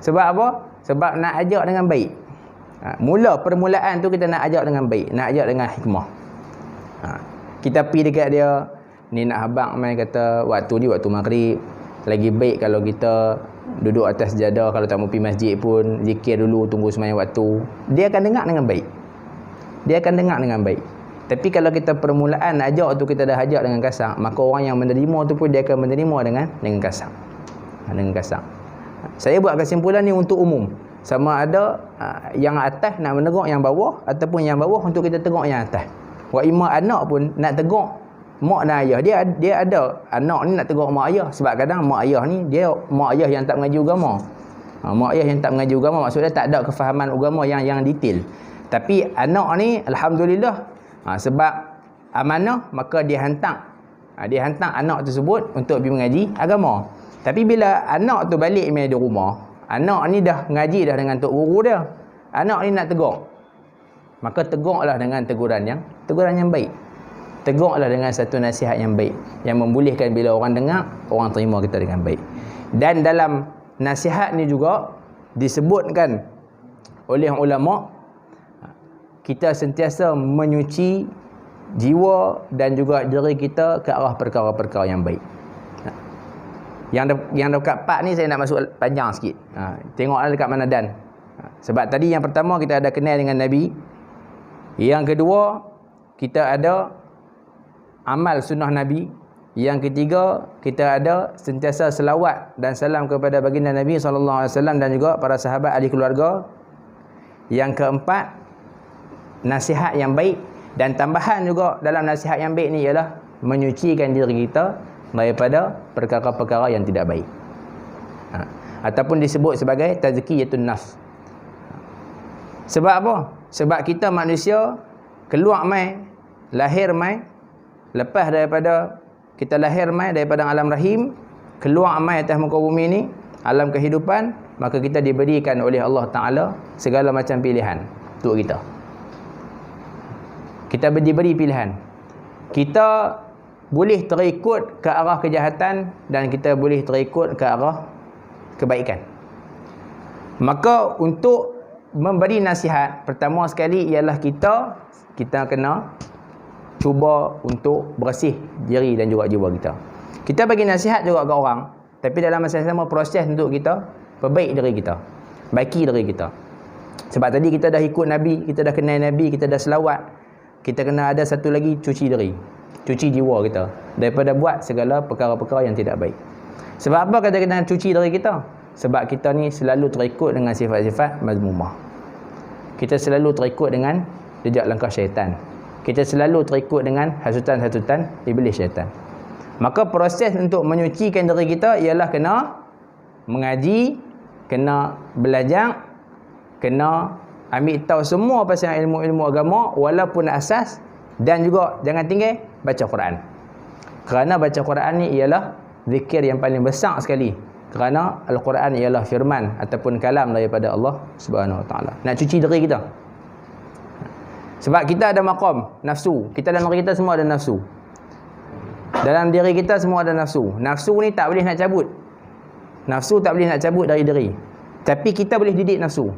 Sebab apa? Sebab nak ajak dengan baik. Permulaan tu kita nak ajak dengan baik, nak ajak dengan hikmah. Kita pergi dekat dia, ni nak habaq mai kata waktu ni waktu maghrib, lagi baik kalau kita duduk atas sejadah, kalau tak mau pergi masjid pun zikir dulu, tunggu sembahyang waktu. Dia akan dengar dengan baik. Dia akan dengar dengan baik. Tapi kalau kita permulaan ajak tu kita dah ajak dengan kasar, maka orang yang menerima tu pun dia akan menerima dengan kasar. Dengan kasar. Saya buat kesimpulan ni untuk umum. Sama ada yang atas nak menegur yang bawah, ataupun yang bawah untuk kita tegur yang atas. Wa imma anak pun nak tegur mak dan ayah. Dia ada anak ni nak tegur mak ayah, sebab kadang mak ayah ni dia mak ayah yang tak mengaji agama. Mak ayah yang tak mengaji agama, maksudnya tak ada kefahaman agama yang detail. Tapi anak ni alhamdulillah, sebab amanah, maka dia hantar anak tersebut untuk pergi mengaji agama. Tapi bila anak tu balik main di rumah, anak ni dah mengaji dah dengan tok guru dia, anak ni nak tegur, maka tegurlah dengan teguran yang baik. Tegurlah dengan satu nasihat yang baik, yang membolehkan bila orang dengar, orang terima kita dengan baik. Dan dalam nasihat ni juga disebutkan oleh ulama, kita sentiasa menyuci jiwa dan juga diri kita ke arah perkara-perkara yang baik. Yang dekat part ni saya nak masuk panjang sikit. Tengoklah dekat mana dan. Sebab tadi yang pertama kita ada kenal dengan Nabi. Yang kedua, kita ada amal sunnah Nabi. Yang ketiga, kita ada sentiasa selawat dan salam kepada baginda Nabi SAW dan juga para sahabat ahli keluarga. Yang keempat, nasihat yang baik. Dan tambahan juga dalam nasihat yang baik ni ialah menyucikan diri kita daripada perkara-perkara yang tidak baik. Ataupun disebut sebagai tazkiyatun nafs. Sebab apa? Sebab kita manusia keluar mai, lahir mai, lepas daripada kita lahir mai daripada alam rahim, keluar mai atas muka bumi ni, alam kehidupan, maka kita diberikan oleh Allah Ta'ala segala macam pilihan untuk kita. Kita diberi pilihan. Kita boleh terikut ke arah kejahatan dan kita boleh terikut ke arah kebaikan. Maka untuk memberi nasihat, pertama sekali ialah kita kena cuba untuk bersih diri dan juga jiwa kita. Kita bagi nasihat juga ke orang, tapi dalam masa yang sama proses untuk kita perbaik diri kita, baiki diri kita. Sebab tadi kita dah ikut Nabi, kita dah kenal Nabi, kita dah selawat. Kita kena ada satu lagi, cuci diri, cuci jiwa kita daripada buat segala perkara-perkara yang tidak baik. Sebab apa kata kita cuci diri kita? Sebab kita ni selalu terikut dengan sifat-sifat mazmumah. Kita selalu terikut dengan jejak langkah syaitan. Kita selalu terikut dengan hasutan-hasutan iblis syaitan. Maka proses untuk menyucikan diri kita ialah kena mengaji, kena belajar, kena ambil tahu semua pasal ilmu-ilmu agama walaupun asas, dan juga jangan tinggal baca Quran. Kerana baca Quran ni ialah zikir yang paling besar sekali. Kerana Al-Quran ialah firman ataupun kalam daripada Allah Subhanahu Wa Taala. Nak cuci diri kita. Sebab kita ada maqam nafsu. Kita dalam diri kita semua ada nafsu. Dalam diri kita semua ada nafsu. Nafsu ni tak boleh nak cabut. Nafsu tak boleh nak cabut dari diri. Tapi kita boleh didik nafsu.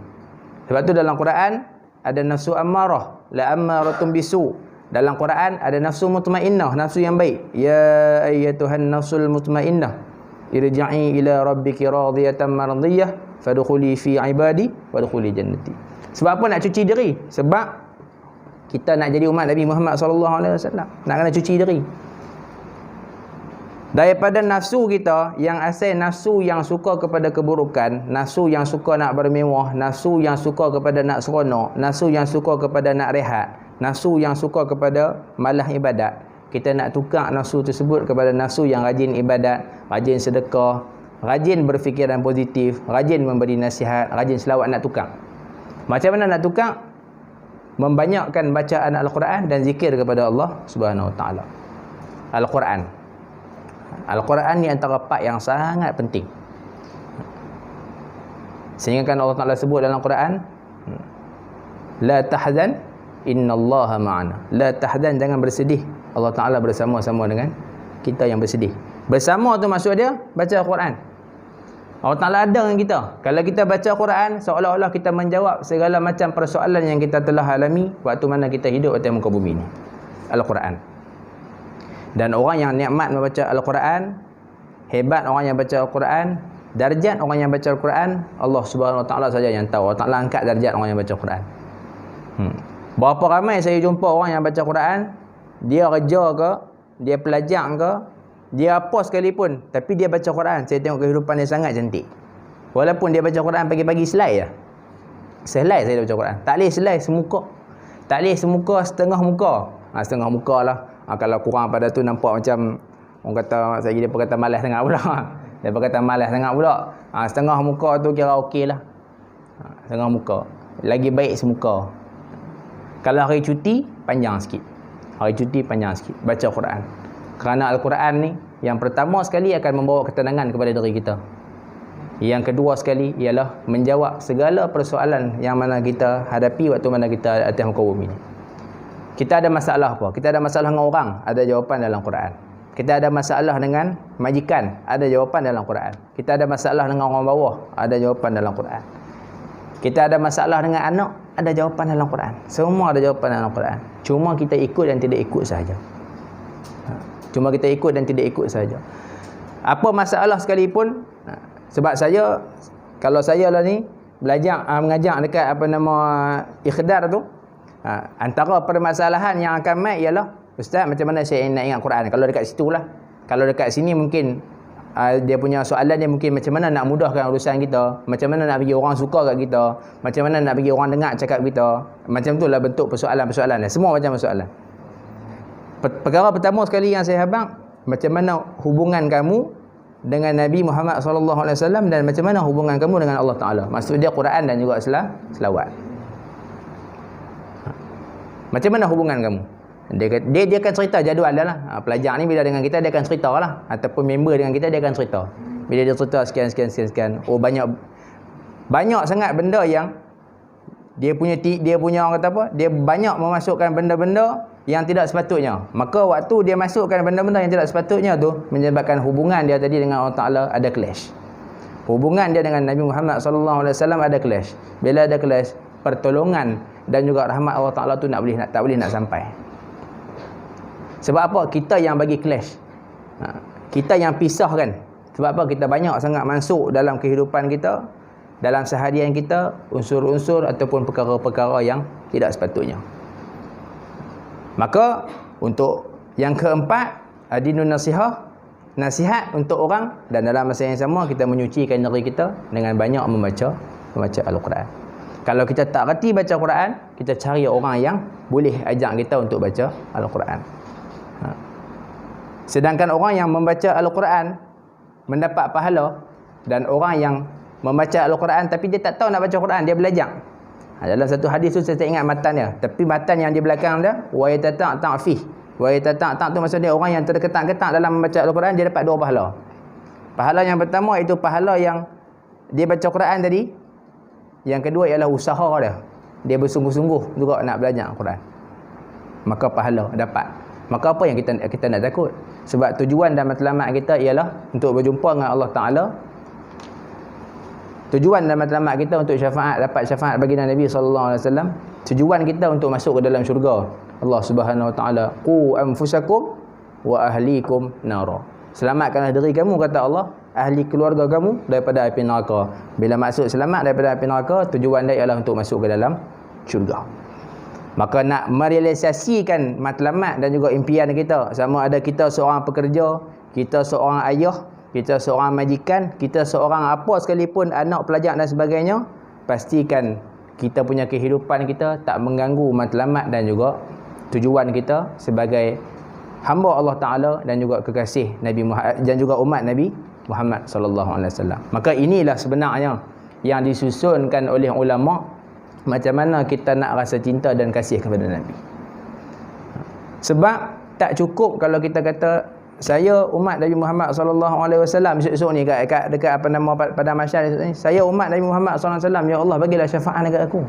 Sebab tu dalam Quran ada nafsu ammarah, la ammaratun bisu. Dalam Quran ada nafsu mutmainnah, nafsu yang baik. Ya ayyatuhan nafsul mutmainnah, irji'i ila rabbiki radiyatan mardiyah, fadkhuli fi ibadi wadkhuli jannati. Sebab apa nak cuci diri? Sebab kita nak jadi umat Nabi Muhammad sallallahu alaihi wasallam. Nak kena cuci diri. Daripada nafsu kita yang asal nafsu yang suka kepada keburukan, nafsu yang suka nak bermewah, nafsu yang suka kepada nak seronok, nafsu yang suka kepada nak rehat, nafsu yang suka kepada malah ibadat. Kita nak tukar nafsu tersebut kepada nafsu yang rajin ibadat, rajin sedekah, rajin berfikiran positif, rajin memberi nasihat, rajin selawat. Nak tukar. Macam mana nak tukar? Membanyakkan bacaan Al-Quran dan zikir kepada Allah Subhanahu Wa Taala. Al-Quran. Al-Quran ni antara part yang sangat penting. Sehingga kan Allah Ta'ala sebut dalam Quran, la tahzan innallaha ma'ana. La tahzan, jangan bersedih. Allah Ta'ala bersama-sama dengan kita yang bersedih. Bersama tu maksud dia baca Al-Quran. Allah Ta'ala ada dengan kita. Kalau kita baca Quran, seolah-olah kita menjawab segala macam persoalan yang kita telah alami waktu mana kita hidup atas muka bumi ni. Al-Quran. Dan orang yang nikmat membaca Al-Quran, hebat orang yang baca Al-Quran, darjat orang yang baca Al-Quran, Allah Subhanahu Wa Taala saja yang tahu. Allah Taala angkat darjat orang yang baca Al-Quran. Berapa ramai saya jumpa orang yang baca Quran, dia kerja ke, dia pelajar ke, dia apa sekalipun, tapi dia baca Quran, saya tengok kehidupan dia sangat cantik. Walaupun dia baca Quran pagi-pagi selai je. Selai saya baca Quran. Tak boleh selai semuka. Tak boleh semuka setengah muka. Setengah muka lah. Kalau kurang pada tu nampak macam orang kata, saya dia kata malas sangat pula. Dia kata malas sangat pula. Setengah muka tu kira okey lah. Setengah muka. Lagi baik semuka. Kalau hari cuti, panjang sikit. Hari cuti panjang sikit. Baca Quran. Kerana Al-Quran ni, yang pertama sekali akan membawa ketenangan kepada diri kita. Yang kedua sekali ialah menjawab segala persoalan yang mana kita hadapi waktu mana kita atas muka bumi ni. Kita ada masalah apa? Kita ada masalah dengan orang, ada jawapan dalam Quran. Kita ada masalah dengan majikan, ada jawapan dalam Quran. Kita ada masalah dengan orang bawah, ada jawapan dalam Quran. Kita ada masalah dengan anak, ada jawapan dalam Quran. Semua ada jawapan dalam Quran. Cuma kita ikut dan tidak ikut sahaja. Cuma kita ikut dan tidak ikut sahaja. Apa masalah sekalipun, sebab saya, kalau saya lah ni belajar mengajar dekat apa nama Ikhdar tu, antara permasalahan yang akan mai ialah, ustaz, macam mana saya nak ingat Quran? Kalau dekat situ lah. Kalau dekat sini mungkin dia punya soalan dia mungkin macam mana nak mudahkan urusan kita, macam mana nak bagi orang suka kat kita, macam mana nak bagi orang dengar cakap kita. Macam tu lah bentuk persoalan-persoalan dia. Semua macam persoalan. Perkara pertama sekali yang saya habang, macam mana hubungan kamu dengan Nabi Muhammad SAW dan macam mana hubungan kamu dengan Allah Ta'ala. Maksud dia Quran dan juga selawat. Macam mana hubungan kamu? Dia akan cerita jadual dah lah. Pelajar ni bila dengan kita, dia akan cerita lah. Ataupun member dengan kita, dia akan cerita. Bila dia cerita sekian. Oh, banyak Banyak sangat benda yang dia punya orang kata apa? Dia banyak memasukkan benda-benda yang tidak sepatutnya. Maka waktu dia masukkan benda-benda yang tidak sepatutnya tu menyebabkan hubungan dia tadi dengan Allah Taala ada clash. Hubungan dia dengan Nabi Muhammad sallallahu alaihi wasallam ada clash. Bila ada clash, pertolongan dan juga rahmat Allah Taala tu tak boleh nak sampai. Sebab apa? Kita yang bagi clash. Kita yang pisahkan. Sebab apa? Kita banyak sangat masuk dalam kehidupan kita, dalam seharian kita, unsur-unsur ataupun perkara-perkara yang tidak sepatutnya. Maka untuk yang keempat, adinun nasihah, nasihat untuk orang, dan dalam masa yang sama kita menyucikan diri kita dengan banyak membaca Al-Quran. Kalau kita tak reti baca Quran, kita cari orang yang boleh ajak kita untuk baca Al-Quran. Sedangkan orang yang membaca Al-Quran mendapat pahala, dan orang yang membaca Al-Quran tapi dia tak tahu nak baca Quran, dia belajar. Dalam satu hadis tu saya tak ingat matan dia, tapi matan yang di belakang dia, wa yatata' fi. Wa yatata' tu maksud dia orang yang terketak-ketak dalam membaca Al-Quran, dia dapat 2 pahala. Pahala yang pertama itu pahala yang dia baca Quran tadi. Yang kedua ialah usaha dia. Dia bersungguh-sungguh juga nak belajar Al-Quran. Maka pahala dapat. Maka apa yang kita nak takut? Sebab tujuan dan matlamat kita ialah untuk berjumpa dengan Allah Ta'ala. Tujuan dan matlamat kita untuk dapat syafaat baginda Nabi SAW. Tujuan kita untuk masuk ke dalam syurga Allah Subhanahu Wa Ta'ala. Qu anfusakum wa ahlikum nara. Selamatkanlah diri kamu, kata Allah, ahli keluarga kamu daripada api neraka. Bila maksud selamat daripada api neraka, tujuan dia ialah untuk masuk ke dalam syurga. Maka nak merealisasikan matlamat dan juga impian kita, sama ada kita seorang pekerja, kita seorang ayah, kita seorang majikan, kita seorang apa sekalipun, anak pelajar dan sebagainya, pastikan kita punya kehidupan kita tak mengganggu matlamat dan juga tujuan kita sebagai hamba Allah Ta'ala dan juga kekasih Nabi Muhammad dan juga umat Nabi Muhammad sallallahu alaihi wasallam. Maka inilah sebenarnya yang disusunkan oleh ulama, macam mana kita nak rasa cinta dan kasih kepada Nabi. Sebab tak cukup kalau kita kata saya umat Nabi Muhammad sallallahu alaihi wasallam esok ni dekat apa nama pada masyarakat ni, saya umat Nabi Muhammad sallallahu alaihi wasallam, ya Allah bagilah syafaat dekat aku.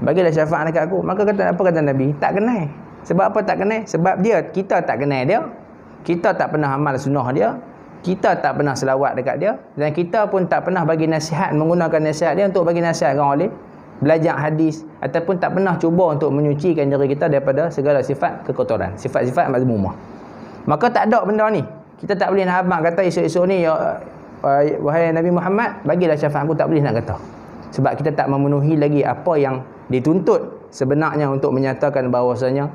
Bagilah syafaat dekat aku. Maka apa kata Nabi? Tak kenal. Sebab apa tak kenal? Sebab kita tak kenal dia. Kita tak pernah amal sunnah dia. Kita tak pernah selawat dekat dia, dan kita pun tak pernah bagi nasihat, menggunakan nasihat dia untuk bagi nasihat ke orang lain, belajar hadis, ataupun tak pernah cuba untuk menyucikan diri kita daripada segala sifat kekotoran, sifat-sifat mazmumah. Maka tak ada benda ni. Kita tak boleh nak abang kata esok-esok ni, wahai Nabi Muhammad, bagilah syafaat aku, tak boleh nak kata. Sebab kita tak memenuhi lagi apa yang dituntut sebenarnya untuk menyatakan bahawasanya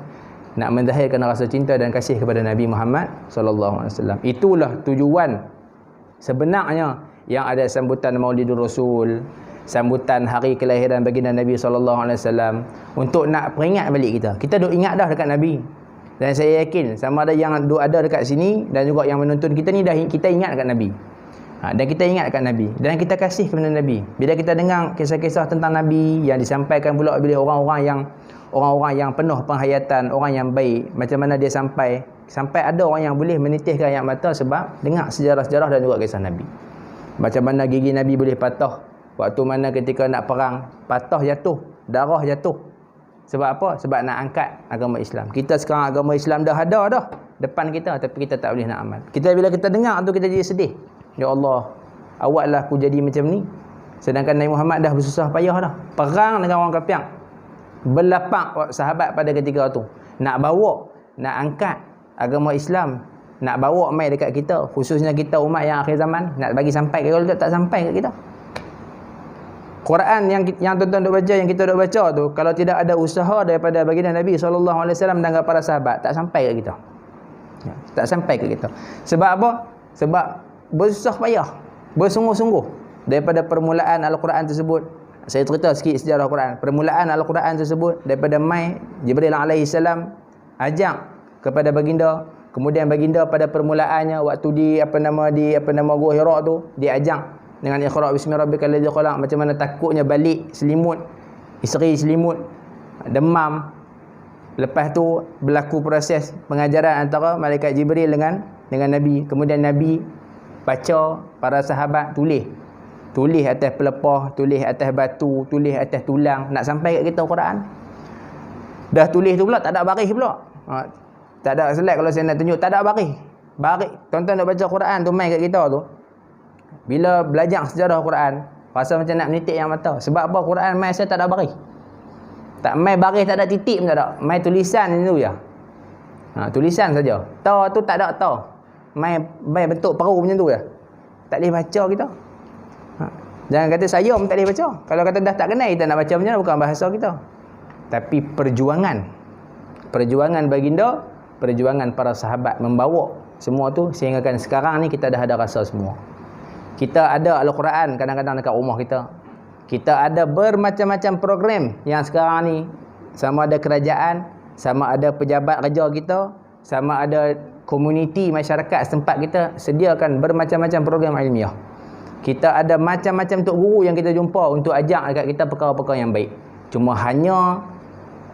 nak menzahirkan rasa cinta dan kasih kepada Nabi Muhammad sallallahu alaihi wasallam. Itulah tujuan sebenarnya yang ada sambutan Maulidur Rasul, sambutan hari kelahiran baginda Nabi sallallahu alaihi wasallam, untuk nak peringat balik kita. Kita duk ingat dah dekat Nabi. Dan saya yakin sama ada yang duk ada dekat sini dan juga yang menonton kita ni, dah kita ingat dekat Nabi. Dan kita ingat dekat Nabi dan kita kasih kepada Nabi. Bila kita dengar kisah-kisah tentang Nabi yang disampaikan pula oleh orang-orang yang penuh penghayatan, orang yang baik, macam mana dia sampai ada orang yang boleh menitiskan air mata sebab dengar sejarah-sejarah dan juga kisah Nabi. Macam mana gigi Nabi boleh patah waktu mana ketika nak perang, patah jatuh, darah jatuh. Sebab apa? Sebab nak angkat agama Islam. Kita sekarang agama Islam dah ada dah depan kita, tapi kita tak boleh nak amal. Bila kita dengar tu kita jadi sedih. Ya Allah, awaklah aku jadi macam ni. Sedangkan Nabi Muhammad dah bersusah payah dah, perang dengan orang kafir, berlapak sahabat pada ketika tu, nak bawa, nak angkat agama Islam, nak bawa mai dekat kita, khususnya kita umat yang akhir zaman, nak bagi sampai ke, kalau tak sampai kat kita. Quran yang tuan-tuan duk baca, yang kita duk baca tu, kalau tidak ada usaha daripada baginda Nabi sallallahu alaihi wasallam dan para sahabat, tak sampai ke kita. Tak sampai ke kita. Sebab apa? Sebab bersusah payah, bersungguh-sungguh daripada permulaan Al-Quran tersebut. Saya cerita sikit sejarah Al-Quran. Permulaan Al-Quran tersebut daripada mai Jibril alaihi salam ajak kepada baginda, kemudian baginda pada permulaannya waktu di Gua Hira tu, dia ajak dengan Iqra bismi rabbikal ladzi khalaq, macam mana takutnya balik selimut, isteri selimut, demam. Lepas tu berlaku proses pengajaran antara malaikat Jibril dengan Nabi. Kemudian Nabi baca, para sahabat tulis. tulis atas pelepah, tulis atas batu, tulis atas tulang, nak sampai kat kita Quran. Dah tulis tu pula tak ada baris pula. Tak ada slide kalau saya nak tunjuk, tak ada baris. Baris, tuan-tuan nak baca Quran tu mai kat kita tu. Bila belajar sejarah Quran, rasa macam nak menitik yang mata. Sebab apa? Quran mai saya tak ada baris. Tak mai baris, tak ada titik pun tak ada. Mai tulisan tu je. Tulisan saja. Ta tu tak ada ta. Mai bentuk peru macam tu je. Tak boleh baca kita. Jangan kata saya pun tak boleh baca. Kalau kata dah tak kenal kita nak baca macam mana, bukan bahasa kita. Tapi perjuangan baginda, perjuangan para sahabat membawa semua tu sehinggakan sekarang ni kita dah ada rasa semua. Kita ada Al-Quran kadang-kadang dekat rumah kita. Kita ada bermacam-macam program yang sekarang ni, sama ada kerajaan, sama ada pejabat kerja kita, sama ada komuniti masyarakat setempat kita sediakan bermacam-macam program ilmiah. Kita ada macam-macam tok guru yang kita jumpa untuk ajak dekat kita perkara-perkara yang baik. Cuma hanya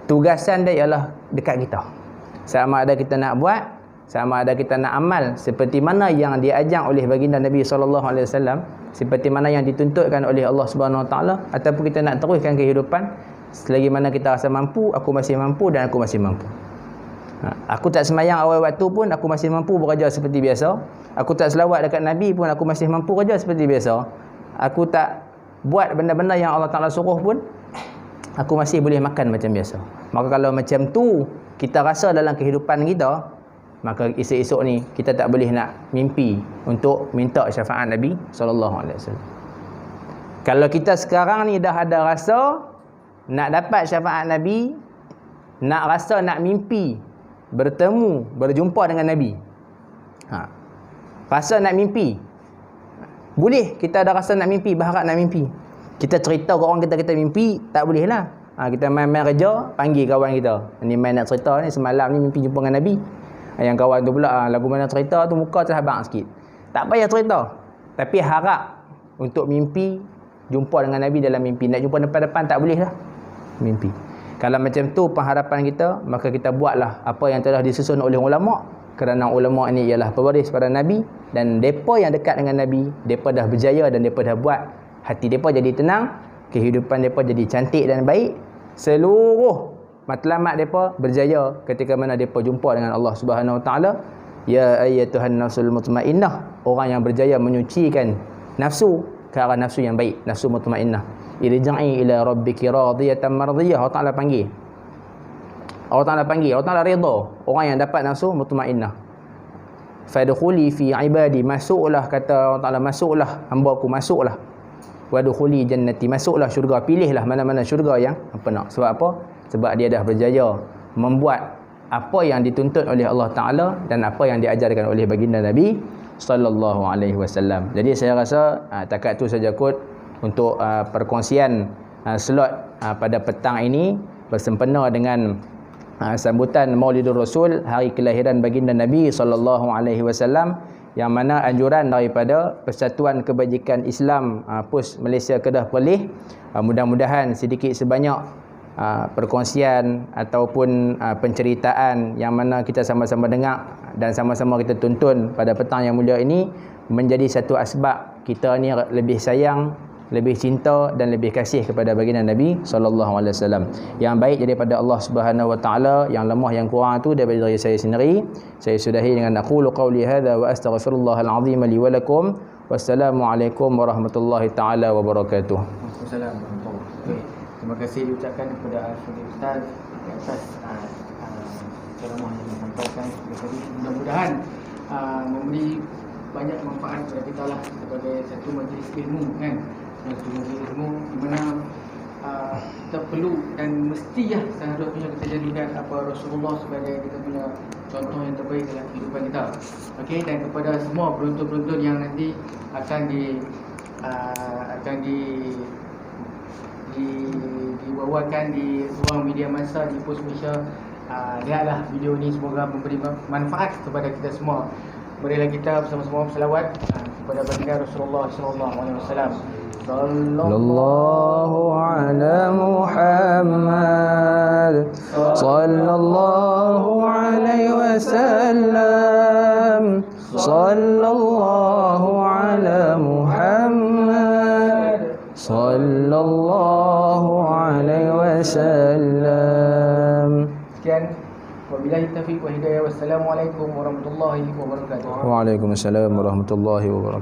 tugasan dia ialah dekat kita. Sama ada kita nak buat, sama ada kita nak amal seperti mana yang diajar oleh baginda Nabi SAW, seperti mana yang dituntutkan oleh Allah Subhanahu Wa Taala, ataupun kita nak teruskan kehidupan selagi mana kita rasa mampu, aku masih mampu dan aku masih mampu. Aku tak semayang awal waktu pun aku masih mampu bekerja seperti biasa. Aku tak selawat dekat Nabi pun aku masih mampu kerja seperti biasa. Aku tak buat benda-benda yang Allah Ta'ala suruh pun aku masih boleh makan macam biasa. Maka kalau macam tu kita rasa dalam kehidupan kita, maka esok-esok ni kita tak boleh nak mimpi untuk minta syafaat Nabi SAW. Kalau kita sekarang ni dah ada rasa nak dapat syafaat Nabi, nak rasa nak mimpi bertemu, berjumpa dengan Nabi, rasa nak mimpi, boleh kita ada rasa nak mimpi, berharap nak mimpi. Kita cerita ke orang kita mimpi, tak boleh lah. Kita main-main kerja, panggil kawan kita, ni main nak cerita ni, semalam ni mimpi jumpa dengan Nabi. Yang kawan tu pula, lagu mana cerita tu muka terhabang sikit. Tak payah cerita, tapi harap untuk mimpi jumpa dengan Nabi dalam mimpi. Nak jumpa depan-depan tak boleh lah, mimpi. Kalau macam tu pengharapan kita, maka kita buatlah apa yang telah disusun oleh ulama, kerana ulama ini ialah pewaris para Nabi, dan mereka yang dekat dengan Nabi, mereka dah berjaya dan mereka dah buat hati mereka jadi tenang, kehidupan mereka jadi cantik dan baik. Seluruh matlamat mereka berjaya ketika mana mereka jumpa dengan Allah Subhanahu Wa Taala. Ya ayyatuhan nafsul mutmainnah, orang yang berjaya menyucikan nafsu ke arah nafsu yang baik, nafsu mutmainnah. Irji'i ila rabbiki radiyatan mardiyah. Allah Ta'ala panggil, Allah Ta'ala redha orang yang dapat nafsu mutmainnah. Fadkhuli fi ibadi, masuklah, kata Allah Ta'ala, masuklah hamba-Ku, masuklah. Wadkhuli jannati, masuklah syurga, pilihlah mana-mana syurga yang apa nak. Sebab apa? Sebab dia dah berjaya membuat apa yang dituntut oleh Allah Ta'ala dan apa yang diajarkan oleh baginda Nabi sallallahu alaihi wasallam. Jadi saya rasa takat tu saja kot untuk perkongsian slot pada petang ini bersempena dengan sambutan Maulidur Rasul, hari kelahiran baginda Nabi sallallahu alaihi wasallam, yang mana anjuran daripada Persatuan Kebajikan Islam PUS Malaysia Kedah Perlis, mudah-mudahan sedikit sebanyak perkongsian ataupun penceritaan yang mana kita sama-sama dengar dan sama-sama kita tuntun pada petang yang mulia ini menjadi satu asbab kita ni lebih sayang, lebih cinta dan lebih kasih kepada baginda Nabi sallallahu alaihi wasallam. Yang baik daripada Allah Subhanahu wa taala, yang lemah yang kurang tu daripada diri saya sendiri. Saya sudahi dengan aqulu qauli hadza wa astaghfirullahal azim li wa lakum. Wassalamualaikum warahmatullahi taala wabarakatuh.
Waalaikumsalam warahmatullahi wabarakatuh. Terima kasih diucapkan kepada Ustaz atas ceramah yang disampaikan tadi. Mudah-mudahan memberi banyak manfaat kepada kita lah sebagai satu majlis ilmu kan. Satu majlis ilmu di mana kita perlu dan mestilah seharusnya kita jadikan apa Rasulullah sebagai kita punya contoh yang terbaik dalam kehidupan kita. Okey, dan kepada semua penonton-penonton yang nanti akan diwawakan di ruang media massa di PUS Malaysia. Lihatlah video ni, semoga memberi manfaat kepada kita semua. Marilah kita bersama-sama berselawat kepada baginda Rasulullah sallallahu alaihi wasallam.
Sallallahu ala Muhammad, sallallahu alaihi wasallam, sallallahu ala Muhammad. sallallahu alaihi wasallam.
Sekian, wabillahi taufiq wa hidayah. Wassalamualaikum warahmatullahi wabarakatuh.
Waalaikumsalam warahmatullahi wabarakatuh.